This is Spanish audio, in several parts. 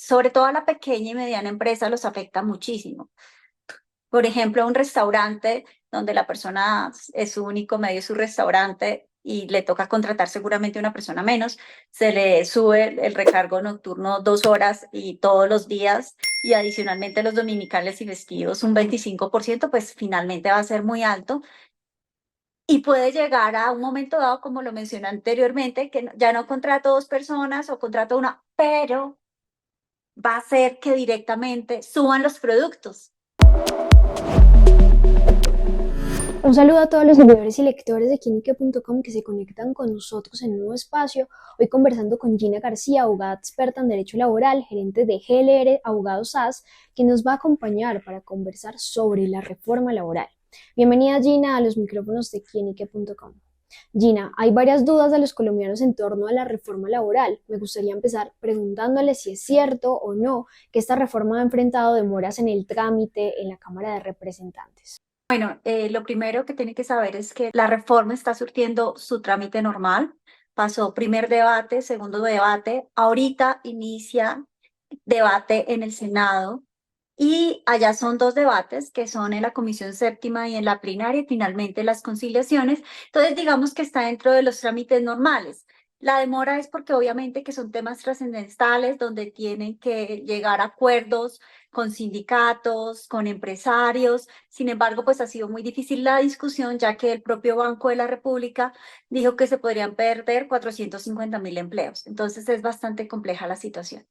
sobre todo a la pequeña y mediana empresa los afecta muchísimo. Por ejemplo, un restaurante donde la persona es su único medio, su restaurante, y le toca contratar seguramente una persona menos, se le sube el recargo nocturno 2 horas y todos los días, y adicionalmente los dominicales y festivos un 25%, pues finalmente va a ser muy alto. Y puede llegar a un momento dado, como lo mencioné anteriormente, que ya no contrato dos personas o contrato una, pero va a ser que directamente suban los productos. Un saludo a todos los seguidores y lectores de Quinique.com que se conectan con nosotros en un nuevo espacio. Hoy conversando con Gina García, abogada experta en Derecho Laboral, gerente de GLR Abogados SAS, quien nos va a acompañar para conversar sobre la reforma laboral. Bienvenida, Gina, a los micrófonos de Quinique.com. Gina, hay varias dudas de los colombianos en torno a la reforma laboral. Me gustaría empezar preguntándole si es cierto o no que esta reforma ha enfrentado demoras en el trámite en la Cámara de Representantes. Bueno, lo primero que tiene que saber es que la reforma está surtiendo su trámite normal. Pasó primer debate, segundo debate, ahorita inicia debate en el Senado y allá son dos debates que son en la Comisión Séptima y en la plenaria y finalmente las conciliaciones. Entonces, digamos que está dentro de los trámites normales. La demora es porque obviamente que son temas trascendentales donde tienen que llegar a acuerdos con sindicatos, con empresarios. Sin embargo, pues ha sido muy difícil la discusión ya que el propio Banco de la República dijo que se podrían perder 450.000 empleos. Entonces es bastante compleja la situación.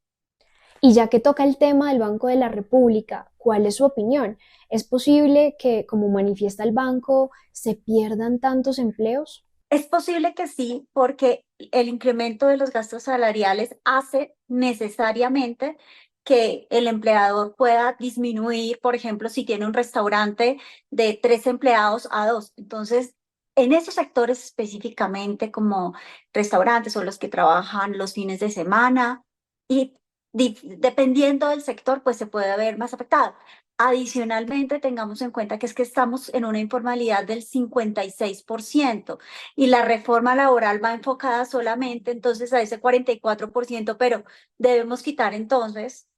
Y ya que toca el tema del Banco de la República, ¿cuál es su opinión? ¿Es posible que, como manifiesta el banco, se pierdan tantos empleos? Es posible que sí, porque el incremento de los gastos salariales hace necesariamente que el empleador pueda disminuir, por ejemplo, si tiene un restaurante de 3 empleados a dos. Entonces, en esos sectores específicamente, como restaurantes o los que trabajan los fines de semana, y dependiendo del sector, pues se puede ver más afectado. Adicionalmente, tengamos en cuenta que es que estamos en una informalidad del 56% y la reforma laboral va enfocada solamente entonces a ese 44%, pero debemos quitar entonces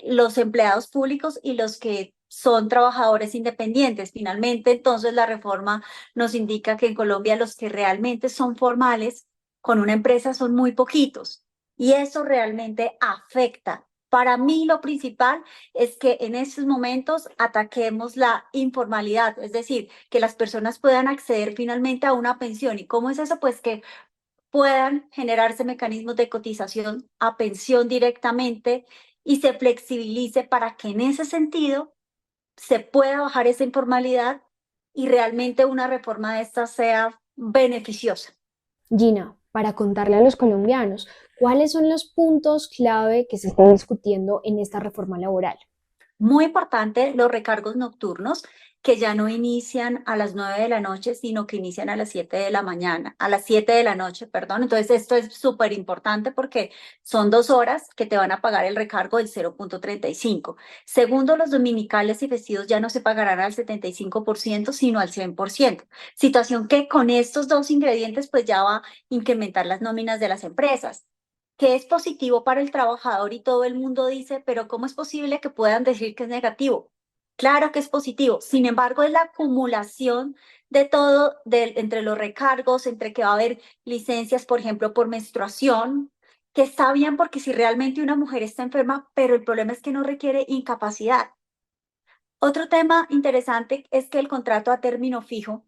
los empleados públicos y los que son trabajadores independientes. Finalmente, entonces la reforma nos indica que en Colombia los que realmente son formales con una empresa son muy poquitos y eso realmente afecta. Para mí lo principal es que en estos momentos ataquemos la informalidad, es decir, que las personas puedan acceder finalmente a una pensión. ¿Y cómo es eso? Pues que puedan generarse mecanismos de cotización a pensión directamente y se flexibilice para que en ese sentido se pueda bajar esa informalidad y realmente una reforma de esta sea beneficiosa. Gina, para contarle a los colombianos, ¿cuáles son los puntos clave que se están discutiendo en esta reforma laboral? Muy importante los recargos nocturnos que ya no inician a las 9 de la noche, sino que inician a las 7 de la mañana, a las 7 de la noche, perdón. Entonces, esto es súper importante porque son 2 horas que te van a pagar el recargo del 0,35. Segundo, los dominicales y festivos ya no se pagarán al 75%, sino al 100%. Situación que con estos dos ingredientes, pues ya va a incrementar las nóminas de las empresas que es positivo para el trabajador y todo el mundo dice, pero ¿cómo es posible que puedan decir que es negativo? Claro que es positivo, sin embargo, es la acumulación de todo entre los recargos, entre que va a haber licencias, por ejemplo, por menstruación, que está bien porque si realmente una mujer está enferma, pero el problema es que no requiere incapacidad. Otro tema interesante es que el contrato a término fijo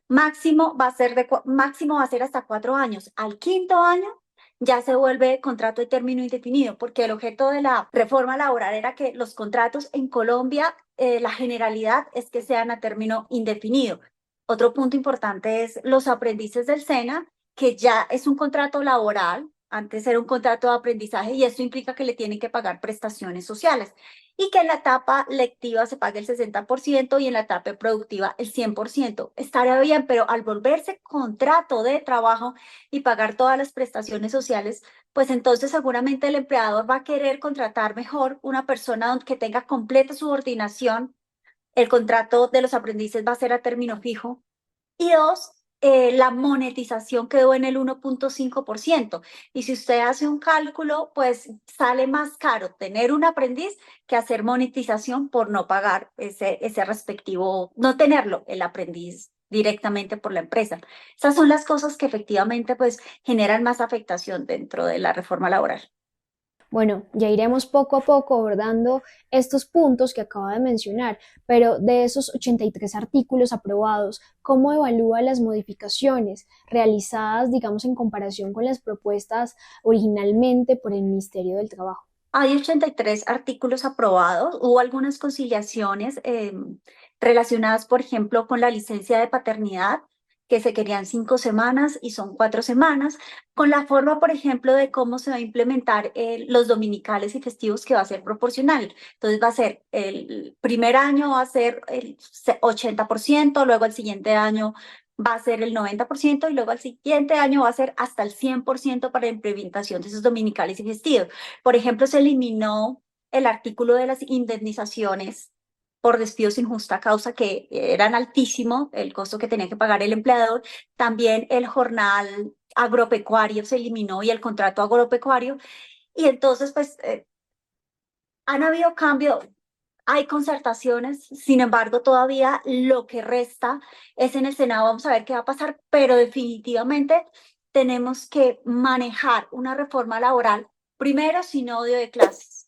máximo va a ser máximo va a ser hasta 4 años. Al quinto año ya se vuelve contrato de término indefinido, porque el objeto de la reforma laboral era que los contratos en Colombia, la generalidad es que sean a término indefinido. Otro punto importante es los aprendices del SENA, que ya es un contrato laboral, antes era un contrato de aprendizaje y esto implica que le tienen que pagar prestaciones sociales y que en la etapa lectiva se pague el 60% y en la etapa productiva el 100%. Estaría bien, pero al volverse contrato de trabajo y pagar todas las prestaciones sociales, pues entonces seguramente el empleador va a querer contratar mejor una persona que tenga completa subordinación. El contrato de los aprendices va a ser a término fijo. Y dos, la monetización quedó en el 1.5%. Y si usted hace un cálculo, pues sale más caro tener un aprendiz que hacer monetización por no pagar ese respectivo, no tenerlo el aprendiz directamente por la empresa. Esas son las cosas que efectivamente pues generan más afectación dentro de la reforma laboral. Bueno, ya iremos poco a poco abordando estos puntos que acaba de mencionar, pero de esos 83 artículos aprobados, ¿cómo evalúa las modificaciones realizadas, digamos, en comparación con las propuestas originalmente por el Ministerio del Trabajo? Hay 83 artículos aprobados. Hubo algunas conciliaciones relacionadas, por ejemplo, con la licencia de paternidad, que se querían 5 semanas y son 4 semanas, con la forma, por ejemplo, de cómo se va a implementar los dominicales y festivos, que va a ser proporcional. Entonces va a ser el primer año va a ser el 80%, luego el siguiente año va a ser el 90% y luego al siguiente año va a ser hasta el 100% para la implementación de esos dominicales y festivos. Por ejemplo, se eliminó el artículo de las indemnizaciones por despido sin justa causa, que eran altísimo el costo que tenía que pagar el empleador. También el jornal agropecuario se eliminó y el contrato agropecuario. Y entonces, pues, han habido cambios, hay concertaciones, sin embargo, todavía lo que resta es en el Senado. Vamos a ver qué va a pasar, pero definitivamente tenemos que manejar una reforma laboral, primero sin odio de clases.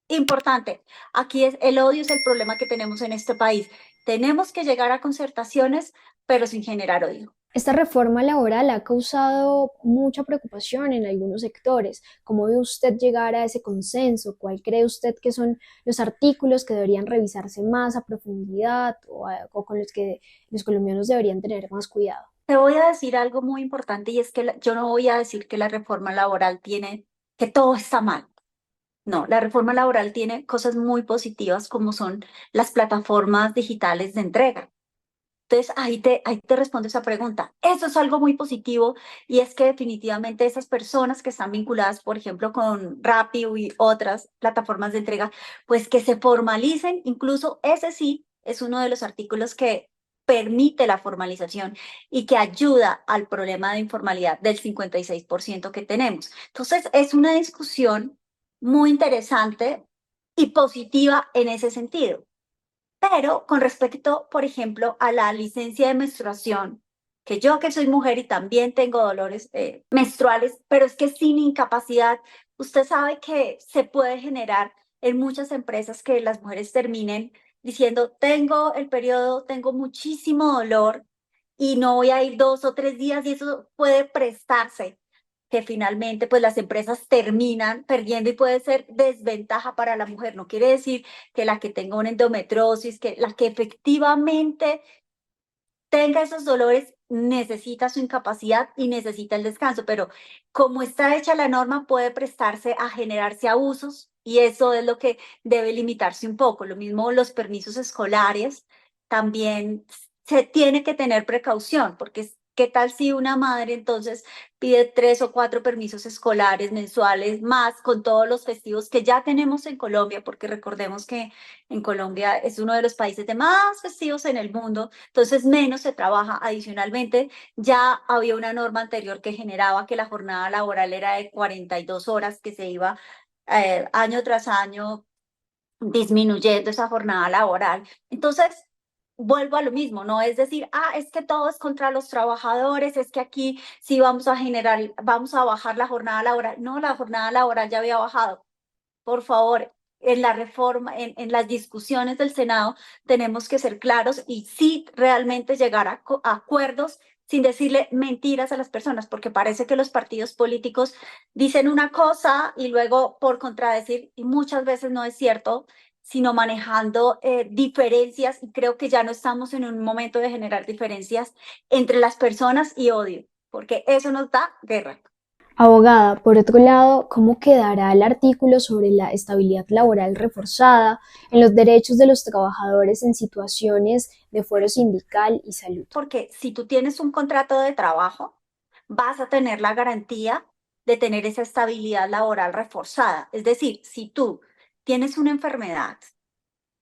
Importante, aquí el odio es el problema que tenemos en este país. Tenemos que llegar a concertaciones, pero sin generar odio. Esta reforma laboral ha causado mucha preocupación en algunos sectores. ¿Cómo ve usted llegar a ese consenso? ¿Cuál cree usted que son los artículos que deberían revisarse más a profundidad o con los que los colombianos deberían tener más cuidado? Te voy a decir algo muy importante y es que yo no voy a decir que la reforma laboral tiene, que todo está mal. No, la reforma laboral tiene cosas muy positivas como son las plataformas digitales de entrega. Entonces, ahí te respondo esa pregunta. Eso es algo muy positivo y es que definitivamente esas personas que están vinculadas, por ejemplo, con Rappi y otras plataformas de entrega, pues que se formalicen. Incluso ese sí es uno de los artículos que permite la formalización y que ayuda al problema de informalidad del 56% que tenemos. Entonces, es una discusión muy interesante y positiva en ese sentido. Pero con respecto, por ejemplo, a la licencia de menstruación, que yo que soy mujer y también tengo dolores menstruales, pero es que sin incapacidad, usted sabe que se puede generar en muchas empresas que las mujeres terminen diciendo, tengo el periodo, tengo muchísimo dolor y no voy a ir 2 o 3 días y eso puede prestarse que finalmente pues las empresas terminan perdiendo y puede ser desventaja para la mujer. No quiere decir que la que tenga una endometriosis, que la que efectivamente tenga esos dolores necesita su incapacidad y necesita el descanso, pero como está hecha la norma puede prestarse a generarse abusos y eso es lo que debe limitarse un poco. Lo mismo los permisos escolares, también se tiene que tener precaución porque ¿qué tal si una madre entonces pide 3 o 4 permisos escolares mensuales más con todos los festivos que ya tenemos en Colombia? Porque recordemos que en Colombia es uno de los países de más festivos en el mundo, entonces menos se trabaja. Adicionalmente, ya había una norma anterior que generaba que la jornada laboral era de 42 horas, que se iba año tras año disminuyendo esa jornada laboral. Entonces, vuelvo a lo mismo, no es decir, es que todo es contra los trabajadores, es que aquí sí vamos a generar, vamos a bajar la jornada laboral. No, la jornada laboral ya había bajado. Por favor, en la reforma, en las discusiones del Senado, tenemos que ser claros y sí realmente llegar a acuerdos sin decirle mentiras a las personas, porque parece que los partidos políticos dicen una cosa y luego por contradecir, y muchas veces no es cierto, sino manejando diferencias, y creo que ya no estamos en un momento de generar diferencias entre las personas y odio, porque eso nos da guerra. Abogada, por otro lado, ¿cómo quedará el artículo sobre la estabilidad laboral reforzada en los derechos de los trabajadores en situaciones de fuero sindical y salud? Porque si tú tienes un contrato de trabajo, vas a tener la garantía de tener esa estabilidad laboral reforzada. Es decir, si tú tienes una enfermedad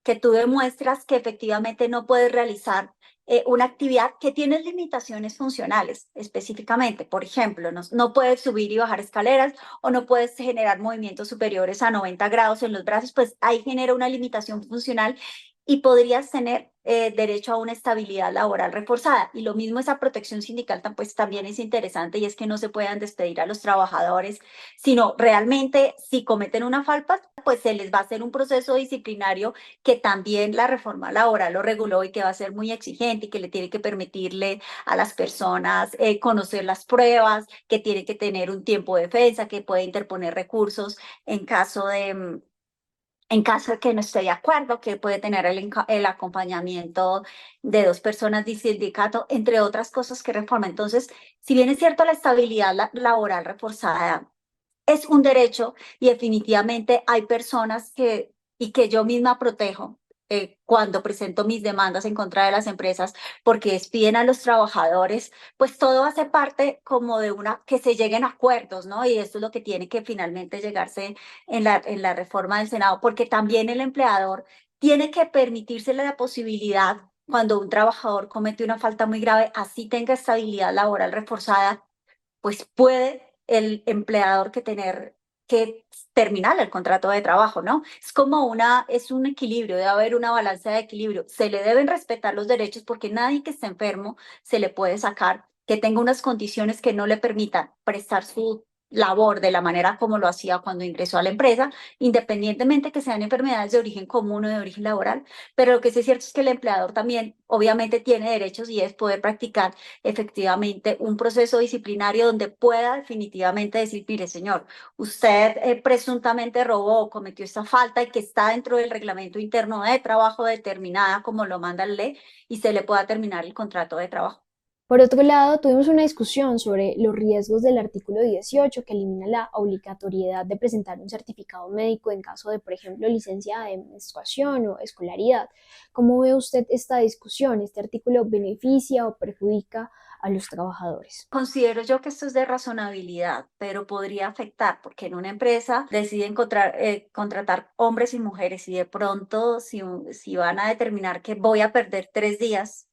que tú demuestras que efectivamente no puedes realizar una actividad que tiene limitaciones funcionales específicamente. Por ejemplo, no puedes subir y bajar escaleras o no puedes generar movimientos superiores a 90 grados en los brazos, pues ahí genera una limitación funcional y podrías tener derecho a una estabilidad laboral reforzada. Y lo mismo esa protección sindical pues, también es interesante y es que no se puedan despedir a los trabajadores, sino realmente si cometen una falta, pues se les va a hacer un proceso disciplinario que también la reforma laboral lo reguló y que va a ser muy exigente y que le tiene que permitirle a las personas conocer las pruebas, que tiene que tener un tiempo de defensa, que puede interponer recursos en caso de que no esté de acuerdo, que puede tener el acompañamiento de dos personas de sindicato, entre otras cosas que reforma. Entonces, si bien es cierto la estabilidad laboral reforzada es un derecho y definitivamente hay personas y que yo misma protejo cuando presento mis demandas en contra de las empresas porque despiden a los trabajadores, pues todo hace parte como de que se lleguen a acuerdos, ¿no? Y esto es lo que tiene que finalmente llegarse en la reforma del Senado, porque también el empleador tiene que permitírsele la posibilidad cuando un trabajador comete una falta muy grave, así tenga estabilidad laboral reforzada, pues puede el empleador que tener que terminar el contrato de trabajo, ¿no? Es como es un equilibrio, debe haber una balanza de equilibrio. Se le deben respetar los derechos porque nadie que esté enfermo se le puede sacar, que tenga unas condiciones que no le permitan prestar su labor de la manera como lo hacía cuando ingresó a la empresa, independientemente que sean enfermedades de origen común o de origen laboral, pero lo que sí es cierto es que el empleador también obviamente tiene derechos y es poder practicar efectivamente un proceso disciplinario donde pueda definitivamente decir, mire, señor, usted presuntamente robó o cometió esta falta y que está dentro del reglamento interno de trabajo determinada como lo manda la ley y se le pueda terminar el contrato de trabajo. Por otro lado, tuvimos una discusión sobre los riesgos del artículo 18 que elimina la obligatoriedad de presentar un certificado médico en caso de, por ejemplo, licencia de menstruación o escolaridad. ¿Cómo ve usted esta discusión? ¿Este artículo beneficia o perjudica a los trabajadores? Considero yo que esto es de razonabilidad, pero podría afectar porque en una empresa deciden contratar hombres y mujeres y de pronto si van a determinar que voy a perder 3 días,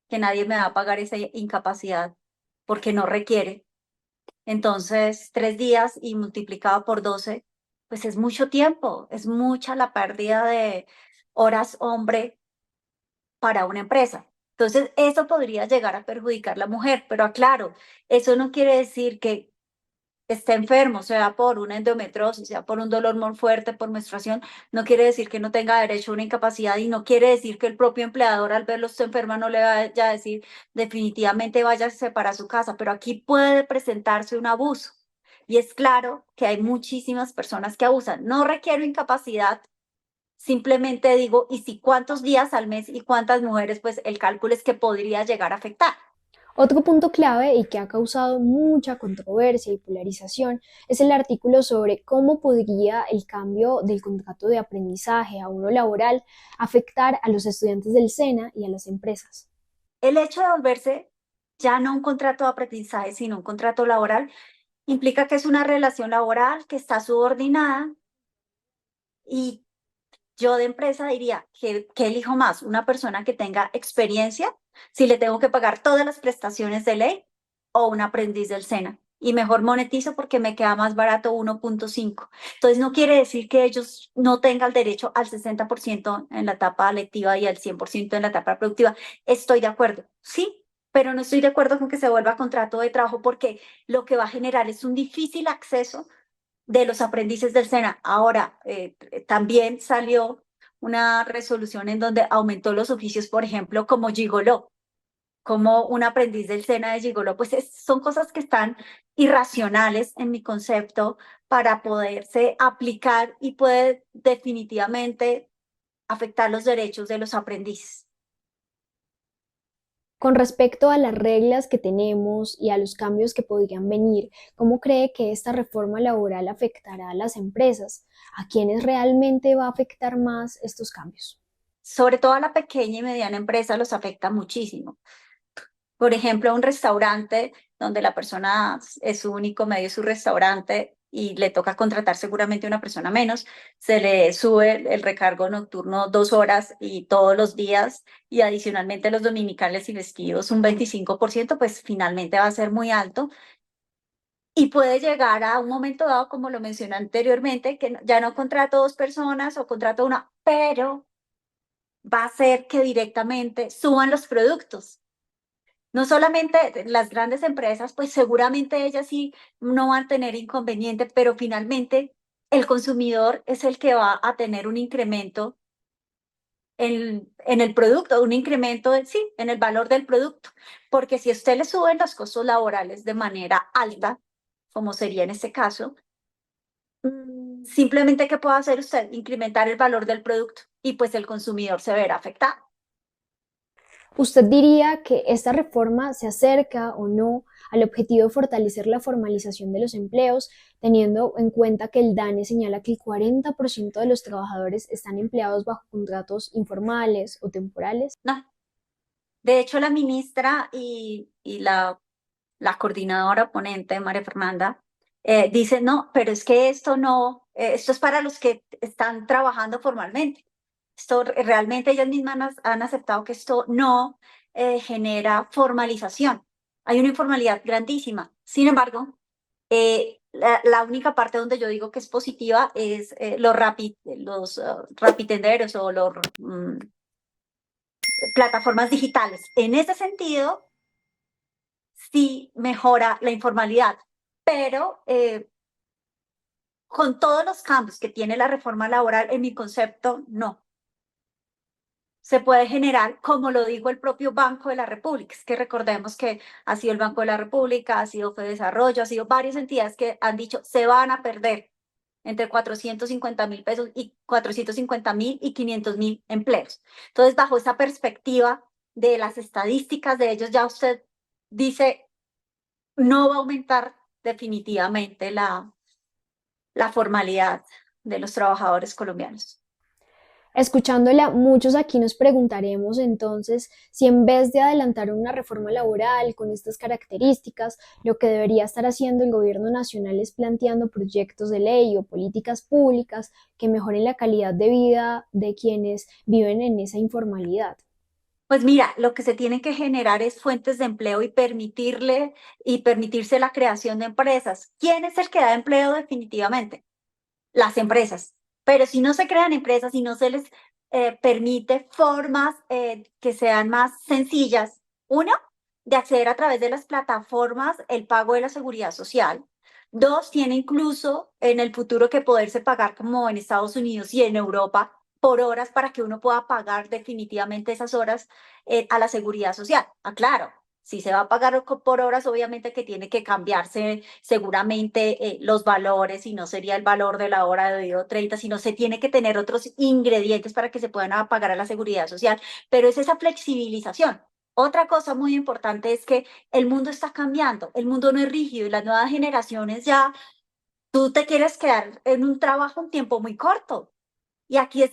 que nadie me va a pagar esa incapacidad porque no requiere. Entonces, 3 días y multiplicado por 12, pues es mucho tiempo, es mucha la pérdida de horas hombre para una empresa. Entonces, eso podría llegar a perjudicar a la mujer, pero aclaro, eso no quiere decir que esté enfermo, sea por una endometriosis, sea por un dolor muy fuerte, por menstruación, no quiere decir que no tenga derecho a una incapacidad y no quiere decir que el propio empleador al verlo usted enferma no le vaya a decir definitivamente váyase para su casa, pero aquí puede presentarse un abuso. Y es claro que hay muchísimas personas que abusan. No requiero incapacidad, simplemente digo, ¿y si cuántos días al mes y cuántas mujeres? Pues el cálculo es que podría llegar a afectar. Otro punto clave y que ha causado mucha controversia y polarización es el artículo sobre cómo podría el cambio del contrato de aprendizaje a uno laboral afectar a los estudiantes del SENA y a las empresas. El hecho de volverse ya no un contrato de aprendizaje, sino un contrato laboral, implica que es una relación laboral que está subordinada y yo de empresa diría que elijo más una persona que tenga experiencia, si le tengo que pagar todas las prestaciones de ley o un aprendiz del SENA. Y mejor monetizo porque me queda más barato 1.5. Entonces no quiere decir que ellos no tengan el derecho al 60% en la etapa lectiva y al 100% en la etapa productiva. Estoy de acuerdo, sí, pero no estoy de acuerdo con que se vuelva contrato de trabajo porque lo que va a generar es un difícil acceso de los aprendices del SENA. Ahora, también salió una resolución en donde aumentó los oficios, por ejemplo, como gigoló, como un aprendiz del SENA de gigoló, pues son cosas que están irracionales en mi concepto para poderse aplicar y puede definitivamente afectar los derechos de los aprendices. Con respecto a las reglas que tenemos y a los cambios que podrían venir, ¿cómo cree que esta reforma laboral afectará a las empresas? ¿A quiénes realmente va a afectar más estos cambios? Sobre todo a la pequeña y mediana empresa los afecta muchísimo. Por ejemplo, un restaurante donde la persona es su único medio, su restaurante, y le toca contratar seguramente una persona menos, se le sube el recargo nocturno 2 horas y todos los días y adicionalmente los dominicales y festivos un 25%, pues finalmente va a ser muy alto. Y puede llegar a un momento dado, como lo mencioné anteriormente, que ya no contrato 2 personas o contrato una, pero va a hacer que directamente suban los productos. No solamente las grandes empresas, pues seguramente ellas sí no van a tener inconveniente, pero finalmente el consumidor es el que va a tener un incremento en el producto, un incremento, sí, en el valor del producto. Porque si a usted le suben los costos laborales de manera alta, como sería en este caso, simplemente, ¿qué puede hacer usted? Incrementar el valor del producto y pues el consumidor se verá afectado. ¿Usted diría que esta reforma se acerca o no al objetivo de fortalecer la formalización de los empleos, teniendo en cuenta que el DANE señala que el 40% de los trabajadores están empleados bajo contratos informales o temporales? No, de hecho la ministra y la coordinadora ponente, María Fernanda, dice, no, pero es que esto no, esto es para los que están trabajando formalmente. Esto realmente ellas mismas han aceptado que esto no genera formalización. Hay una informalidad grandísima. Sin embargo, la única parte donde yo digo que es positiva es los rapitenderos o los plataformas digitales. En ese sentido, sí mejora la informalidad, pero con todos los cambios que tiene la reforma laboral, en mi concepto, no. Se puede generar, como lo dijo el propio Banco de la República, es que recordemos que ha sido el Banco de la República, ha sido Fedesarrollo, ha sido varias entidades que han dicho se van a perder entre 450.000 pesos y 450.000 y 500.000 empleos. Entonces, bajo esa perspectiva de las estadísticas de ellos, ya usted dice, no va a aumentar definitivamente la formalidad de los trabajadores colombianos. Escuchándola, muchos aquí nos preguntaremos entonces si en vez de adelantar una reforma laboral con estas características, lo que debería estar haciendo el gobierno nacional es planteando proyectos de ley o políticas públicas que mejoren la calidad de vida de quienes viven en esa informalidad. Pues mira, lo que se tiene que generar es fuentes de empleo y permitirse la creación de empresas. ¿Quién es el que da empleo definitivamente? Las empresas. Pero si no se crean empresas y no se les permite formas que sean más sencillas, uno, de acceder a través de las plataformas el pago de la seguridad social. Dos, tiene incluso en el futuro que poderse pagar como en Estados Unidos y en Europa por horas para que uno pueda pagar definitivamente esas horas a la seguridad social. Ah, claro, si se va a pagar por horas, obviamente que tiene que cambiarse seguramente los valores y no sería el valor de la hora de 30, sino se tiene que tener otros ingredientes para que se puedan pagar a la seguridad social, pero es esa flexibilización. Otra cosa muy importante es que el mundo está cambiando, el mundo no es rígido y las nuevas generaciones ya, tú te quieres quedar en un trabajo un tiempo muy corto. Y aquí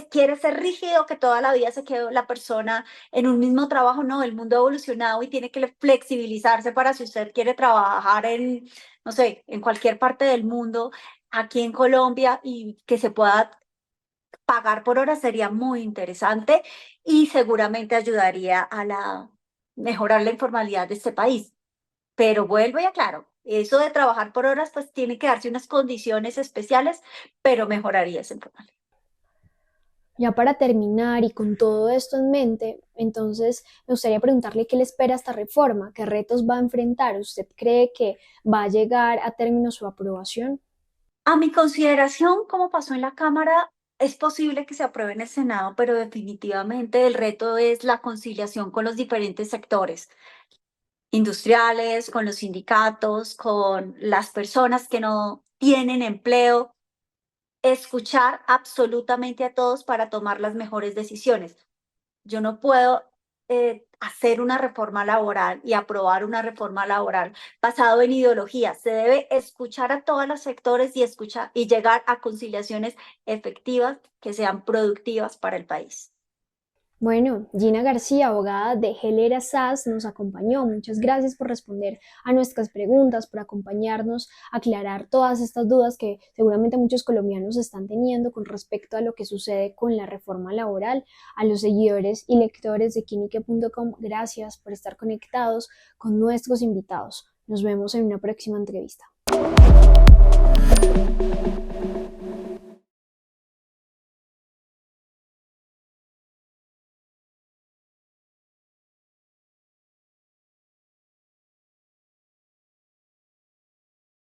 quiere ser rígido, que toda la vida se quedó la persona en un mismo trabajo. No, el mundo ha evolucionado y tiene que flexibilizarse para si usted quiere trabajar en, no sé, en cualquier parte del mundo, aquí en Colombia y que se pueda pagar por hora sería muy interesante y seguramente ayudaría a mejorar la informalidad de este país. Pero vuelvo y aclaro, eso de trabajar por horas, pues tiene que darse unas condiciones especiales, pero mejoraría esa informalidad. Ya para terminar y con todo esto en mente, entonces me gustaría preguntarle qué le espera esta reforma, qué retos va a enfrentar. ¿Usted cree que va a llegar a término su aprobación? A mi consideración, como pasó en la Cámara, es posible que se apruebe en el Senado, pero definitivamente el reto es la conciliación con los diferentes sectores industriales, con los sindicatos, con las personas que no tienen empleo, escuchar absolutamente a todos para tomar las mejores decisiones. Yo no puedo hacer una reforma laboral y aprobar una reforma laboral basado en ideología. Se debe escuchar a todos los sectores y escuchar y llegar a conciliaciones efectivas que sean productivas para el país. Bueno, Gina García, abogada de Helera SAS, nos acompañó. Muchas gracias por responder a nuestras preguntas, por acompañarnos a aclarar todas estas dudas que seguramente muchos colombianos están teniendo con respecto a lo que sucede con la reforma laboral. A los seguidores y lectores de Quinique.com, gracias por estar conectados con nuestros invitados. Nos vemos en una próxima entrevista.